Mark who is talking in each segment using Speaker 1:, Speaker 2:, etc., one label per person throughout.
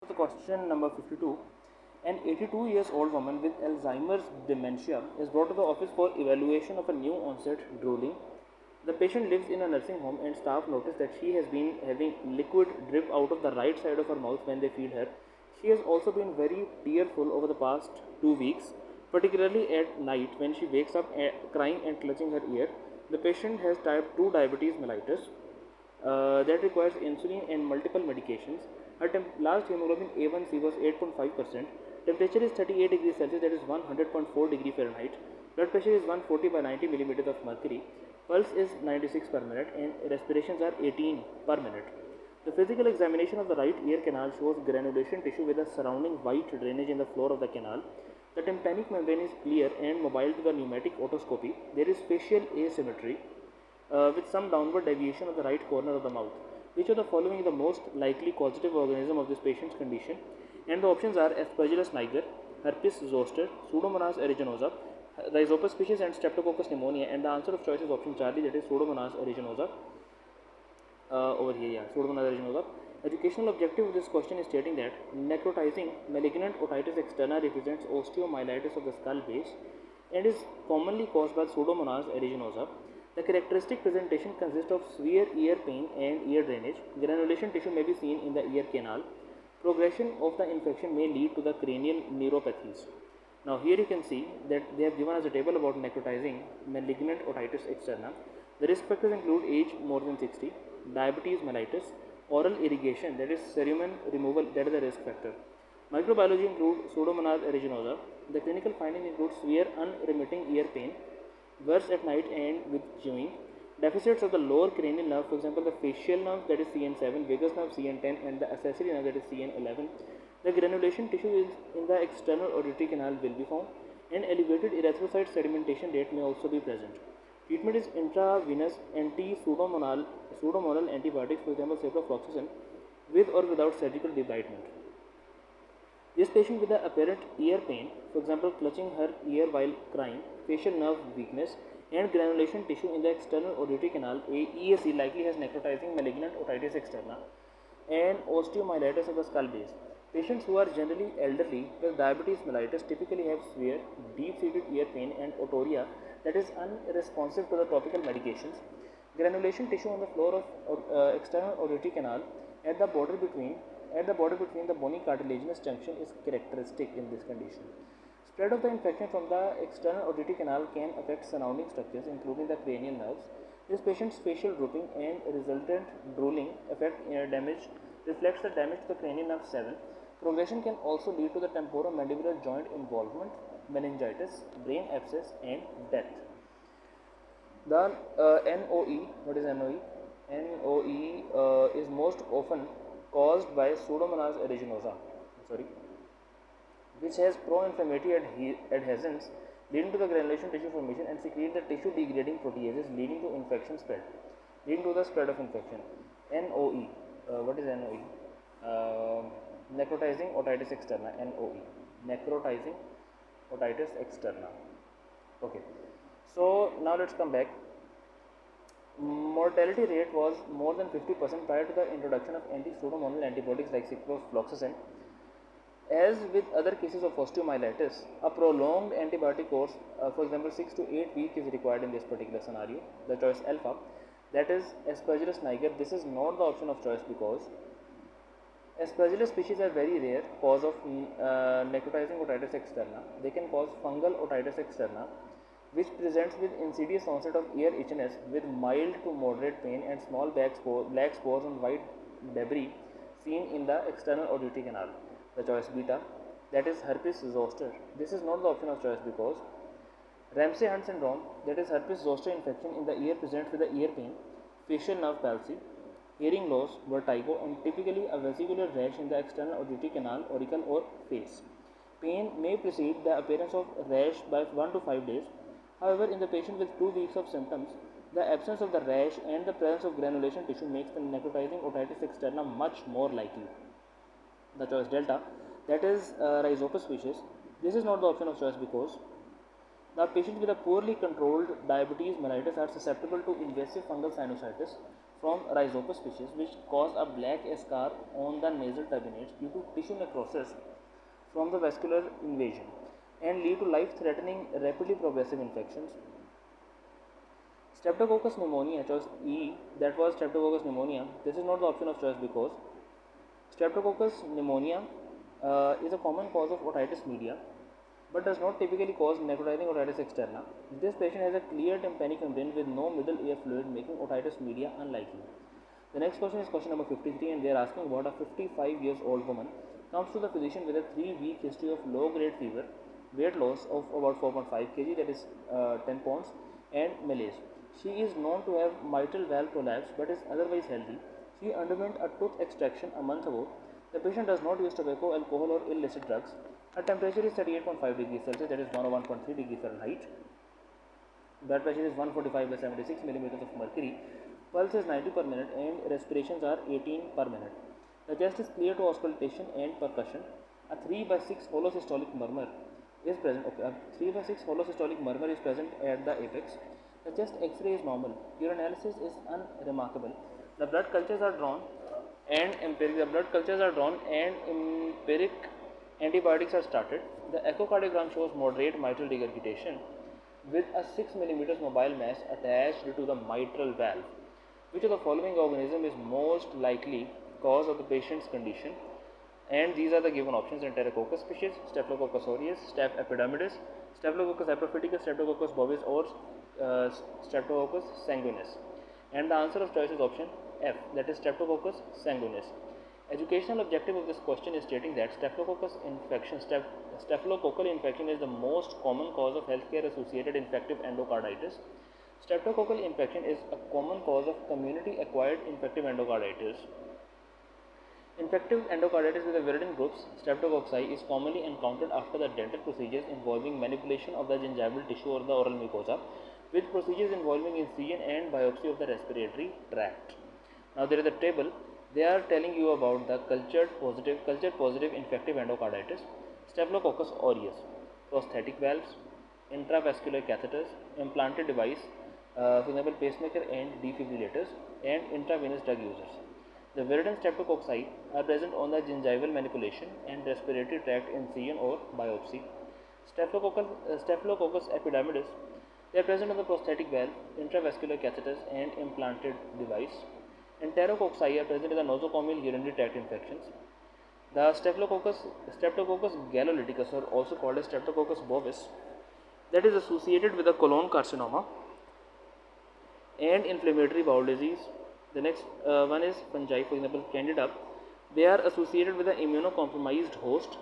Speaker 1: The question number 52. An 82 years old woman with Alzheimer's dementia is brought to the office for evaluation of a new onset drooling. The patient lives in a nursing home and staff notice that she has been having liquid drip out of the right side of her mouth when they feed her. She has also been very tearful over the past 2 weeks, particularly at night when she wakes up crying and clutching her ear. The patient has type 2 diabetes mellitus that requires insulin and multiple medications. Her last hemoglobin A1C was 8.5%. Temperature is 38 degrees Celsius, that is 100.4 degree Fahrenheit. Blood pressure is 140 by 90 millimeters of mercury. Pulse is 96 per minute and respirations are 18 per minute. The physical examination of the right ear canal shows granulation tissue with a surrounding white drainage in the floor of the canal. The tympanic membrane is clear and mobile to the pneumatic otoscopy. There is facial asymmetry with some downward deviation of the right corner of the mouth. Which of the following is the most likely causative organism of this patient's condition? And the options are Aspergillus niger, Herpes zoster, Pseudomonas aeruginosa, Rhizopus species and Streptococcus pneumonia. And the answer of choice is option Charlie, that is Pseudomonas aeruginosa. Over here, yeah, Pseudomonas aeruginosa. Educational objective of this question is stating that necrotizing malignant otitis externa represents osteomyelitis of the skull base and is commonly caused by Pseudomonas aeruginosa. The characteristic presentation consists of severe ear pain and ear drainage. Granulation tissue may be seen in the ear canal. Progression of the infection may lead to the cranial neuropathies. Now here you can see that they have given us a table about necrotizing malignant otitis externa. The risk factors include age more than 60, diabetes mellitus, oral irrigation, that is cerumen removal, that is the risk factor. Microbiology includes Pseudomonas aeruginosa. The clinical findings include severe unremitting ear pain, worse at night and with chewing, deficits of the lower cranial nerve, for example the facial nerve, that is CN7, vagus nerve CN10 and the accessory nerve, that is CN11. The granulation tissue is in the external auditory canal will be found and elevated erythrocyte sedimentation rate may also be present. Treatment is intravenous pseudomonal antibiotics, for example ciprofloxacin, with or without surgical debridement. This patient with the apparent ear pain, for example clutching her ear while crying, facial nerve weakness and granulation tissue in the external auditory canal EAC likely has necrotizing malignant otitis externa and osteomyelitis of the skull base. Patients who are generally elderly with diabetes mellitus typically have severe deep-seated ear pain and otorrhea that is unresponsive to the topical medications. Granulation tissue on the floor of external auditory canal at the border between the bony cartilaginous junction is characteristic in this condition. Spread of the infection from the external auditory canal can affect surrounding structures including the cranial nerves. This patient's facial drooping and resultant drooling reflects the damage to the cranial nerve 7. Progression can also lead to the temporomandibular joint involvement, meningitis, brain abscess and death. The NOE, what is NOE? NOE is most often caused by Pseudomonas aeruginosa, which has pro-inflammatory adhesins leading to the granulation tissue formation and secrete the tissue degrading proteases leading to the spread of infection. NOE, what is NOE? Necrotizing otitis externa, NOE, necrotizing otitis externa. Okay, so now let's come back. Mortality rate was more than 50% prior to the introduction of anti-pseudomonal antibiotics like ciprofloxacin. As with other cases of osteomyelitis, a prolonged antibiotic course, for example 6 to 8 weeks, is required in this particular scenario. The choice alpha, that is Aspergillus niger. This is not the option of choice because Aspergillus species are very rare cause of necrotizing otitis externa. They can cause fungal otitis externa, which presents with insidious onset of ear itchiness with mild to moderate pain and small black spores and white debris seen in the external auditory canal. The choice beta, that is Herpes zoster. This is not the option of choice because Ramsay-Hunt syndrome, that is herpes zoster infection in the ear, presents with the ear pain, facial nerve palsy, hearing loss, vertigo and typically a vesicular rash in the external auditory canal, auricle or face. Pain may precede the appearance of rash by 1 to 5 days. However, in the patient with 2 weeks of symptoms, the absence of the rash and the presence of granulation tissue makes the necrotizing otitis externa much more likely. The choice delta, that is Rhizopus species. This is not the option of choice because the patients with a poorly controlled diabetes mellitus are susceptible to invasive fungal sinusitis. from Rhizopus species, which cause a black scar on the nasal turbinates due to tissue necrosis from the vascular invasion and lead to life-threatening, rapidly progressive infections. Streptococcus pneumonia, choice E, that was Streptococcus pneumonia. This is not the option of choice because Streptococcus pneumonia is a common cause of otitis media but does not typically cause necrotizing otitis externa. This patient has a clear tympanic membrane with no middle ear fluid, making otitis media unlikely. The next question is question number 53, and they are asking about a 55 years old woman comes to the physician with a 3-week history of low grade fever, weight loss of about 4.5 kg, that is 10 pounds, and malaise. She is known to have mitral valve prolapse but is otherwise healthy. She underwent a tooth extraction a month ago. The patient does not use tobacco, alcohol, or illicit drugs. Her temperature is 38.5 degrees Celsius, that is 101.3 degrees Fahrenheit. Blood pressure is 145 by 76 millimeters of mercury. Pulse is 90 per minute and respirations are 18 per minute. The chest is clear to auscultation and percussion. A 3 by 6 hollow systolic murmur is present. A 3 by 6 hollow systolic murmur is present at the apex. The chest X-ray is normal. Urinalysis is unremarkable. The blood cultures are drawn and empiric antibiotics are started. The echocardiogram shows moderate mitral regurgitation with a 6 mm mobile mass attached to the mitral valve. Which of the following organism is most likely cause of the patient's condition? And these are the given options: Enterococcus species, Staphylococcus aureus, Staph epidermidis, Staphylococcus apophyticus, Streptococcus bovis, or Streptococcus sanguinis. And the answer of choice is option F, that is Streptococcus sanguinis. Educational objective of this question is stating that staphylococcal infection is the most common cause of healthcare associated infective endocarditis. Streptococcal infection is a common cause of community acquired infective endocarditis. Infective endocarditis with the virulent groups Streptococci is commonly encountered after the dental procedures involving manipulation of the gingival tissue or the oral mucosa, with procedures involving incision and biopsy of the respiratory tract. Now there is a table. They are telling you about the cultured positive infective endocarditis, Staphylococcus aureus, prosthetic valves, intravascular catheters, implanted device, for example pacemaker and defibrillators, and intravenous drug users. The virulent streptococci are present on the gingival manipulation and respiratory tract incision or biopsy. Staphylococcus epidermidis, they are present on the prosthetic valve, intravascular catheters, and implanted device. Enterococci are present in the nosocomial urinary tract infections. The Streptococcus galolyticus, or also called as Streptococcus bovis, that is associated with the colon carcinoma and inflammatory bowel disease. The next one is fungi, for example Candida. They are associated with the immunocompromised host,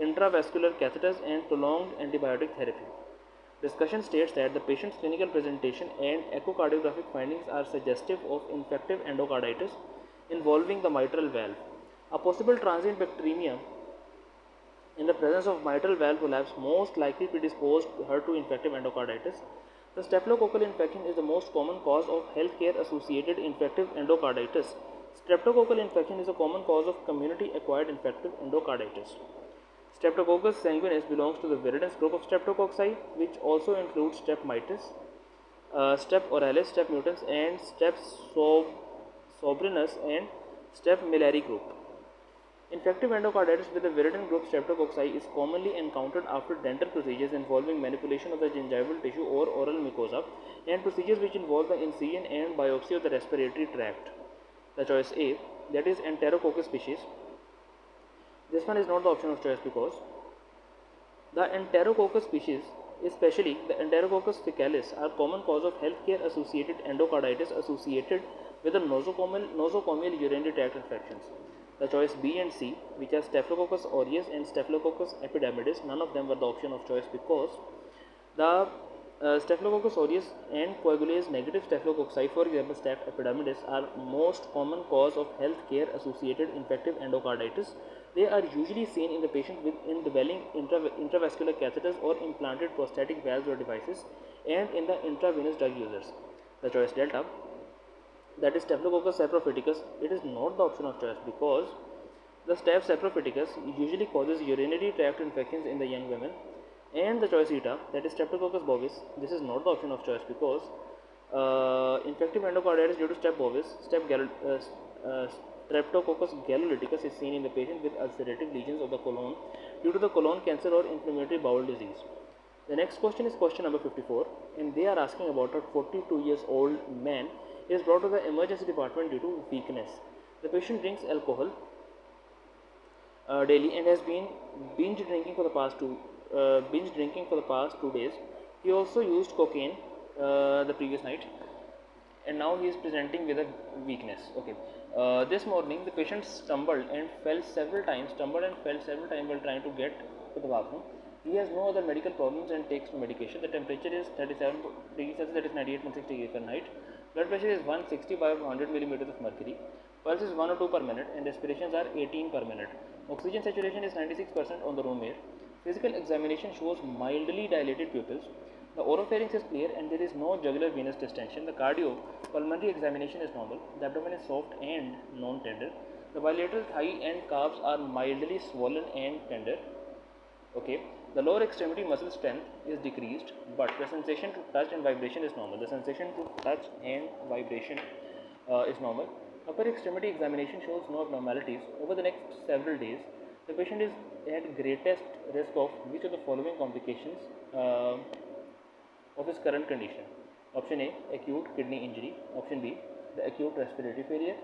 Speaker 1: intravascular catheters, and prolonged antibiotic therapy. Discussion states that the patient's clinical presentation and echocardiographic findings are suggestive of infective endocarditis involving the mitral valve. A possible transient bacteremia in the presence of mitral valve prolapse most likely predisposed her to infective endocarditis. The staphylococcal infection is the most common cause of healthcare associated infective endocarditis. Streptococcal infection is a common cause of community acquired infective endocarditis. Streptococcus sanguinis belongs to the virulence group of streptococci, which also includes strep mitis, strep oralis, strep mutans, and strep sobrinus and strep millari group. Infective endocarditis with the virulent group streptococci is commonly encountered after dental procedures involving manipulation of the gingival tissue or oral mucosa and procedures which involve the incision and biopsy of the respiratory tract. The choice A, that is Enterococcus species. This one is not the option of choice because the Enterococcus species, especially the Enterococcus faecalis, are common cause of healthcare associated endocarditis associated with the nosocomial urinary tract infections. The choice B and C, which are Staphylococcus aureus and Staphylococcus epidermidis, none of them were the option of choice because the Staphylococcus aureus and coagulase negative staphylococci, for example Staph epidermidis, are most common cause of healthcare associated infective endocarditis. They are usually seen in the patient with indwelling intravascular catheters or implanted prosthetic valves or devices, and in the intravenous drug users. The choice delta, that is Staphylococcus saprophyticus, it is not the option of choice because the Staph saprophyticus usually causes urinary tract infections in the young women. And the choice eta, that is Streptococcus bovis, this is not the option of choice because Infective endocarditis due to strep bovis, Streptococcus gallolyticus is seen in the patient with ulcerative lesions of the colon due to the colon cancer or inflammatory bowel disease. The next question is question number 54, and they are asking about a 42 years old man is brought to the emergency department due to weakness. The patient drinks alcohol daily and has been binge drinking for the past 2 days. He also used cocaine the previous night, and now he is presenting with a weakness. Okay. This morning the patient stumbled and fell several times while trying to get to the bathroom. He has no other medical problems and takes medication. The temperature is 37 degrees Celsius, that is 98.6 degrees Fahrenheit. Blood pressure is 160 by 100 millimeters of mercury. Pulse is 1 or 2 per minute and respirations are 18 per minute. Oxygen saturation is 96% on the room air. Physical examination shows mildly dilated pupils. The oropharynx is clear and there is no jugular venous distension. The cardiopulmonary examination is normal. The abdomen is soft and non-tender. The bilateral thigh and calves are mildly swollen and tender. Okay. The lower extremity muscle strength is decreased, but the sensation to touch and vibration is normal. Is normal. Upper extremity examination shows no abnormalities. Over the next several days, the patient is at greatest risk of which of the following complications of his current condition? Option A, acute kidney injury. Option B, the acute respiratory failure,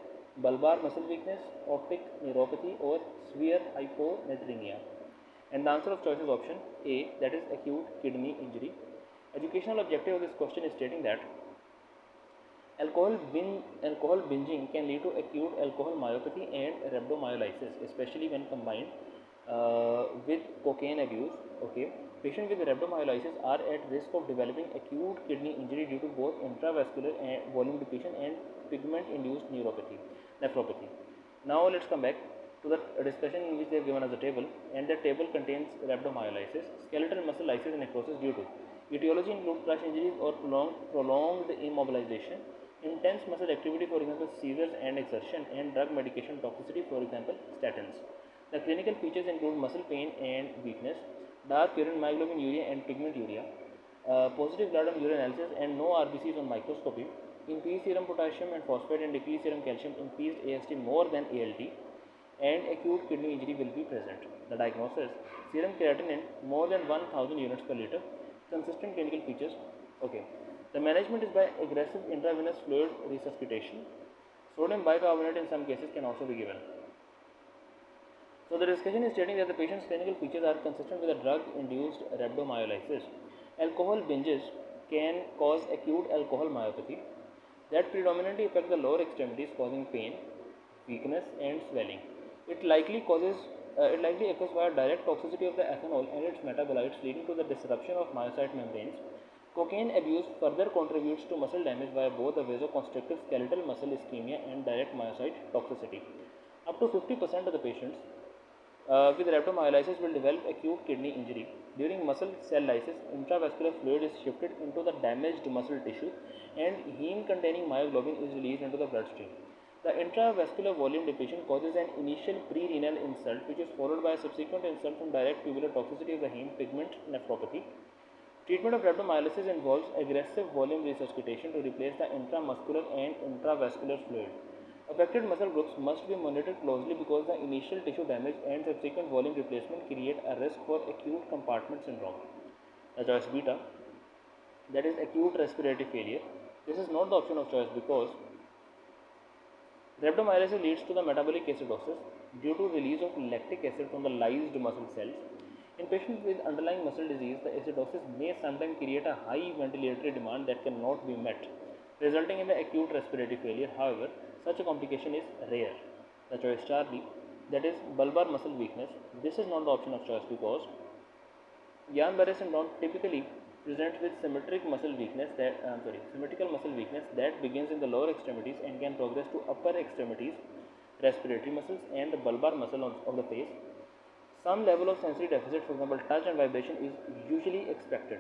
Speaker 1: bulbar muscle weakness, optic neuropathy, or severe hyponatremia. And the answer of choice is option A, that is acute kidney injury. Educational objective of this question is stating that alcohol binging can lead to acute alcohol myopathy and rhabdomyolysis, especially when combined with cocaine abuse. Okay, patients with rhabdomyolysis are at risk of developing acute kidney injury due to both intravascular and volume depletion and pigment-induced nephropathy. Now let's come back to the discussion in which they have given us a table, and that table contains rhabdomyolysis, skeletal muscle lysis and necrosis due to etiology include crush injuries or prolonged immobilization, intense muscle activity, for example seizures and exertion, and drug medication toxicity, for example statins. The clinical features include muscle pain and weakness, dark urine, myoglobin and pigmenturia, positive blood and urine analysis and no RBCs on microscopy, increased serum potassium and phosphate and decreased serum calcium, increased AST more than ALT, and acute kidney injury will be present. The diagnosis: serum creatinine more than 1000 units per liter, consistent clinical features. Okay. The management is by aggressive intravenous fluid resuscitation. Sodium bicarbonate in some cases can also be given. So the discussion is stating that the patient's clinical features are consistent with a drug-induced rhabdomyolysis. Alcohol binges can cause acute alcohol myopathy that predominantly affect the lower extremities, causing pain, weakness, and swelling. It likely occurs via direct toxicity of the ethanol and its metabolites, leading to the disruption of myocyte membranes. Cocaine abuse further contributes to muscle damage via both the vasoconstrictive skeletal muscle ischemia and direct myocyte toxicity. Up to 50% of the patients with rhabdomyolysis will develop acute kidney injury. During muscle cell lysis, intravascular fluid is shifted into the damaged muscle tissue and heme containing myoglobin is released into the bloodstream. The intravascular volume depletion causes an initial pre-renal insult, which is followed by a subsequent insult from direct tubular toxicity of the heme, pigment nephropathy. Treatment of rhabdomyolysis involves aggressive volume resuscitation to replace the intramuscular and intravascular fluid. Affected muscle groups must be monitored closely because the initial tissue damage and subsequent volume replacement create a risk for acute compartment syndrome. The choice beta, that is acute respiratory failure. This is not the option of choice because rhabdomyolysis leads to the metabolic acidosis due to release of lactic acid from the lysed muscle cells. In patients with underlying muscle disease, the acidosis may sometimes create a high ventilatory demand that cannot be met, resulting in the acute respiratory failure. However, such a complication is rare. The choice B, that is bulbar muscle weakness. This is not the option of choice because Guillain-Barré syndrome typically presents with symmetrical muscle weakness that begins in the lower extremities and can progress to upper extremities, respiratory muscles, and the bulbar muscle of the face. Some level of sensory deficit, for example touch and vibration, is usually expected.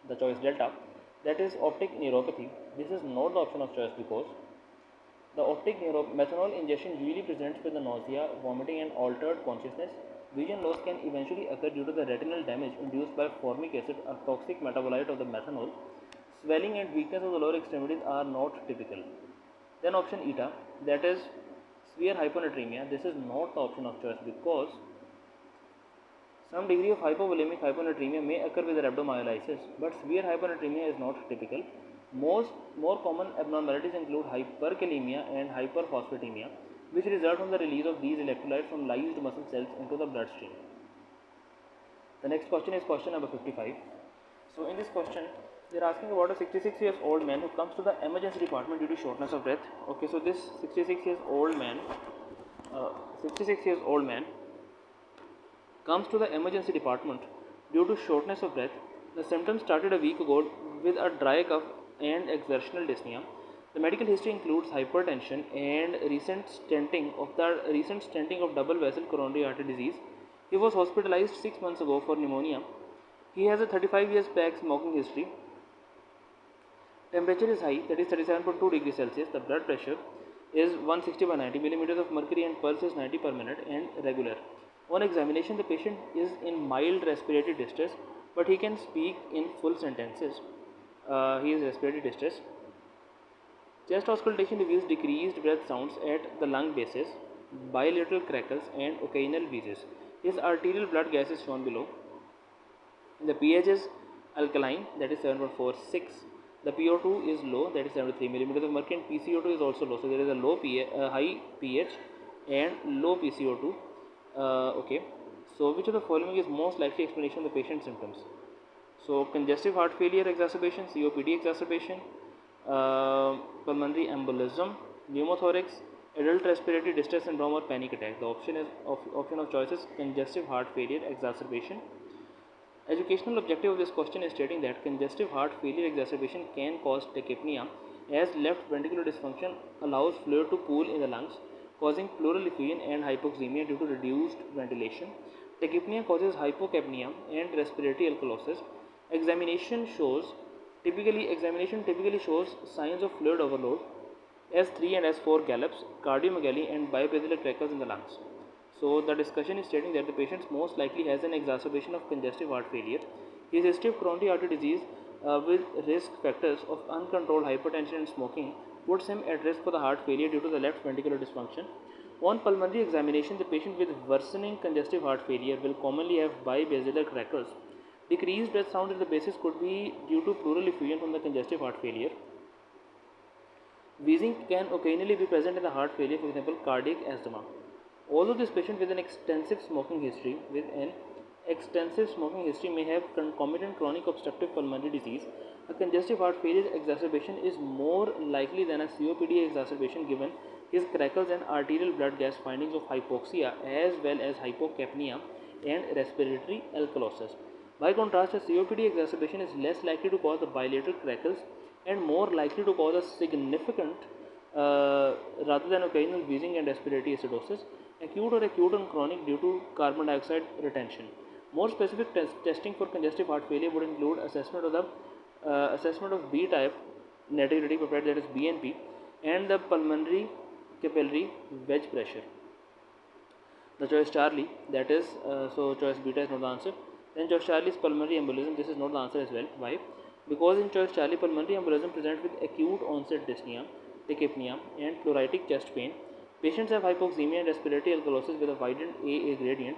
Speaker 1: The choice delta, that is optic neuropathy. This is not the option of choice because the methanol ingestion usually presents with the nausea, vomiting, and altered consciousness. Vision loss can eventually occur due to the retinal damage induced by formic acid, a toxic metabolite of the methanol. swelling and weakness of the lower extremities are not typical. Then option eta, that is severe hyponatremia. This is not the option of choice because some degree of hypovolemic hyponatremia may occur with rhabdomyolysis, but severe hyponatremia is not typical. More common abnormalities include hyperkalemia and hyperphosphatemia, which result from the release of these electrolytes from lysed muscle cells into the bloodstream. The next question is question number 55. So in this question, they are asking about a 66 years old man who comes to the emergency department due to shortness of breath. Okay, so this 66 years old man comes to the emergency department due to shortness of breath. The symptoms started a week ago with a dry cough and exertional dyspnea. The medical history includes hypertension and recent stenting of double vessel coronary artery disease. He was hospitalized 6 months ago for pneumonia. He has a 35 years back smoking history. Temperature is high, that is 37.2 degrees Celsius. The blood pressure is 160 by 90 millimeters of mercury and pulse is 90 per minute and regular. On examination, the patient is in mild respiratory distress, but he can speak in full sentences. He is respiratory distress. Chest auscultation reveals decreased breath sounds at the lung bases, bilateral crackles, and occasional wheezes. His arterial blood gas is shown below. The pH is alkaline, that is 7.46. The PO2 is low, that is 73 millimeters of mercury, and PCO2 is also low. So there is a low high pH and low PCO2. Okay. So which of the following is most likely explanation of the patient's symptoms? So congestive heart failure exacerbation, COPD exacerbation, pulmonary embolism, pneumothorax, adult respiratory distress syndrome, or panic attack. The option of choice is congestive heart failure exacerbation. Educational objective of this question is stating that congestive heart failure exacerbation can cause tachypnea, as left ventricular dysfunction allows fluid to pool in the lungs, causing pleural effusion and hypoxemia due to reduced ventilation. Tachypnea causes hypocapnia and respiratory alkalosis. Examination typically shows signs of fluid overload, S3 and S4 gallops, cardiomegaly, and bibasilar crackles in the lungs. So the discussion is stating that the patient most likely has an exacerbation of congestive heart failure. His history of coronary artery disease with risk factors of uncontrolled hypertension and smoking puts him at risk for the heart failure due to the left ventricular dysfunction. On pulmonary examination, the patient with worsening congestive heart failure will commonly have bibasilar crackles. Decreased breath sound at the basis could be due to pleural effusion from the congestive heart failure. Wheezing can occasionally be present in the heart failure, for example, cardiac asthma. Although this patient with an extensive smoking history may have concomitant chronic obstructive pulmonary disease, a congestive heart failure exacerbation is more likely than a COPD exacerbation given his crackles and arterial blood gas findings of hypoxia as well as hypocapnia and respiratory alkalosis. By contrast, a COPD exacerbation is less likely to cause the bilateral crackles and more likely to cause a significant rather than occasional wheezing and respiratory acidosis, acute and chronic due to carbon dioxide retention. More specific testing for congestive heart failure would include assessment of B-type natriuretic peptide, that is BNP, and the pulmonary capillary wedge pressure. The choice Charlie, that is so choice beta is not the answer. Then choice Charlie is pulmonary embolism. This is not the answer as well. Why? Because in choice Charlie, pulmonary embolism presents with acute onset dyspnea, tachypnea, and pleuritic chest pain. Patients have hypoxemia and respiratory alkalosis with a widened AA gradient.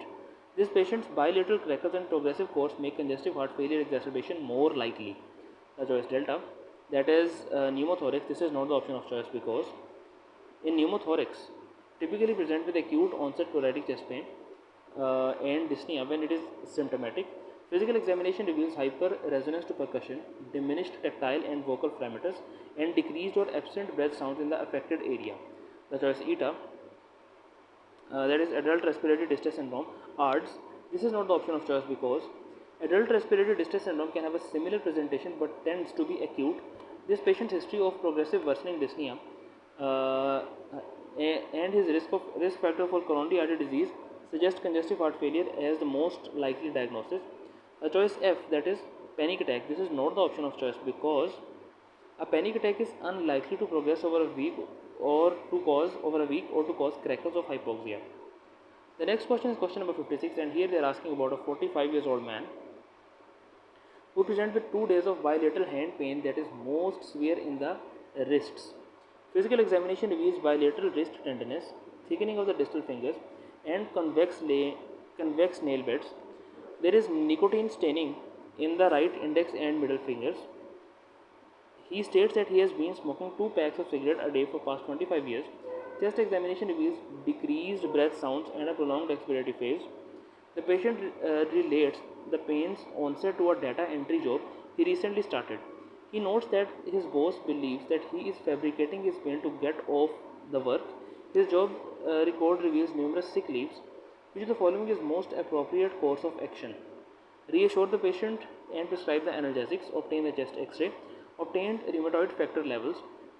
Speaker 1: This patient's bilateral crackles and progressive course make congestive heart failure exacerbation more likely. The choice delta, that is pneumothorax. This is not the option of choice because in pneumothorax typically present with acute onset pleuritic chest pain and dyspnea when it is symptomatic. Physical examination reveals hyper-resonance to percussion, diminished tactile and vocal parameters, and decreased or absent breath sounds in the affected area. The choice eta, that is adult respiratory distress syndrome, ARDS. This is not the option of choice because adult respiratory distress syndrome can have a similar presentation but tends to be acute. This patient's history of progressive worsening dyspnea and his risk factor for coronary artery disease suggests congestive heart failure as the most likely diagnosis. The choice F, that is panic attack. This is not the option of choice because a panic attack is unlikely to progress over a week or to cause crackles of hypoxia. The next question is question number 56, and here they are asking about a 45 years old man who present with 2 days of bilateral hand pain that is most severe in the wrists. Physical examination reveals bilateral wrist tenderness, thickening of the distal fingers, and convex nail beds. There is nicotine staining in the right index and middle fingers. He states that he has been smoking 2 packs of cigarette a day for past 25 years. Chest examination reveals decreased breath sounds and a prolonged expiratory phase. The patient relates the pain's onset to a data entry job he recently started. He notes that his boss believes that he is fabricating his pain to get off the work. His job record reveals numerous sick leaves. Which of the following is most appropriate course of action? Reassure the patient and prescribe the analgesics, obtain the chest x-ray, obtain rheumatoid factor levels,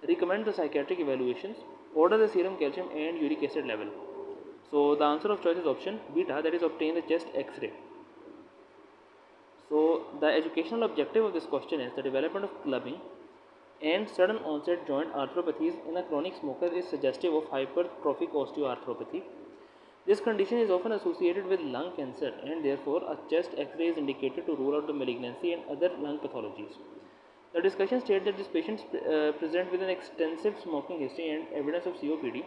Speaker 1: recommend the psychiatric evaluations, order the serum calcium and uric acid level. So the answer of choice is option beta, that is obtain the chest x-ray. So the educational objective of this question is the development of clubbing and sudden onset joint arthropathies in a chronic smoker is suggestive of hypertrophic osteoarthropathy. This condition is often associated with lung cancer and therefore a chest x-ray is indicated to rule out the malignancy and other lung pathologies. The discussion stated that these patients present with an extensive smoking history and evidence of COPD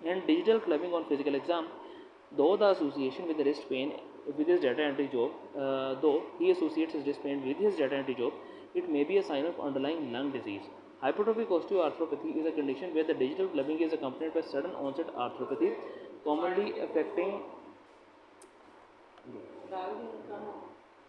Speaker 1: and digital clubbing on physical exam. Though the association with the wrist pain with his data entry job, though he associates his wrist pain with his data entry job, it may be a sign of underlying lung disease. Hypertrophic osteoarthropathy is a condition where the digital clubbing is accompanied by sudden onset arthropathy, commonly affecting